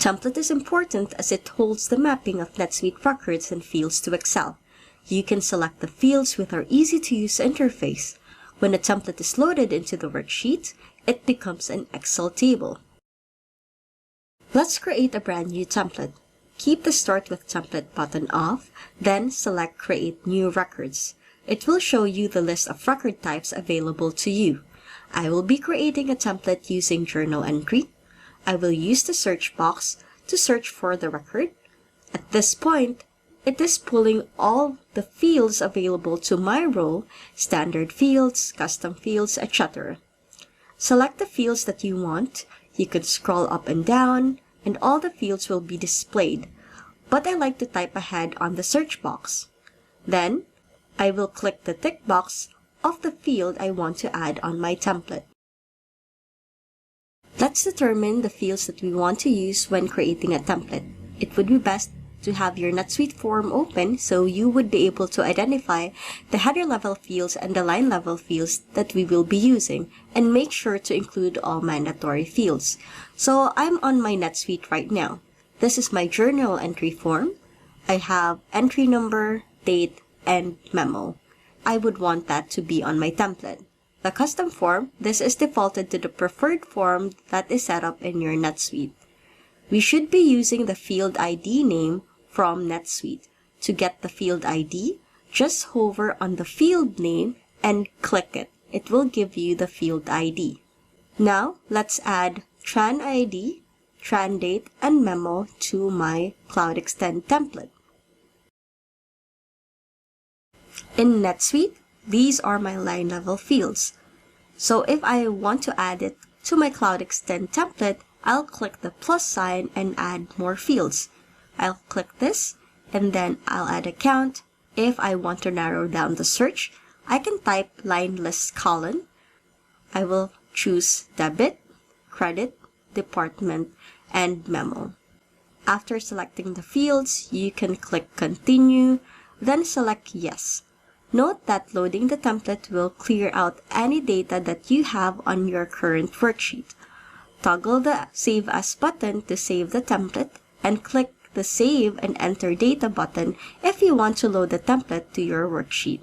Template is important as it holds the mapping of NetSuite records and fields to Excel. You can select the fields with our easy-to-use interface. When a template is loaded into the worksheet, it becomes an Excel table. Let's create a brand new template. Keep the Start with Template button off, then select Create New Records. It will show you the list of record types available to you. I will be creating a template using journal entry. I will use the search box to search for the record. At this point, it is pulling all the fields available to my role, standard fields, custom fields, etc. Select the fields that you want. You can scroll up and down, and all the fields will be displayed, but I like to type ahead on the search box. Then, I will click the tick box of the field I want to add on my template. Let's determine the fields that we want to use when creating a template. It would be best to have your NetSuite form open so you would be able to identify the header level fields and the line level fields that we will be using, and make sure to include all mandatory fields. So I'm on my NetSuite right now. This is my journal entry form. I have entry number, date, and memo. I would want that to be on my template. The custom form, this is defaulted to the preferred form that is set up in your NetSuite. We should be using the field ID name from NetSuite. To get the field ID, just hover on the field name and click it. It will give you the field ID. Now, let's add Tran ID, Tran date, and memo to my CloudExtend template. In NetSuite, these are my line level fields. So if I want to add it to my CloudExtend template, I'll click the plus sign and add more fields. I'll click this, and then I'll add a count. If I want to narrow down the search, I can type line list colon. I will choose debit, credit, department, and memo. After selecting the fields, you can click continue, then select yes. Note that loading the template will clear out any data that you have on your current worksheet. Toggle the Save As button to save the template, and click the Save and Enter Data button if you want to load the template to your worksheet.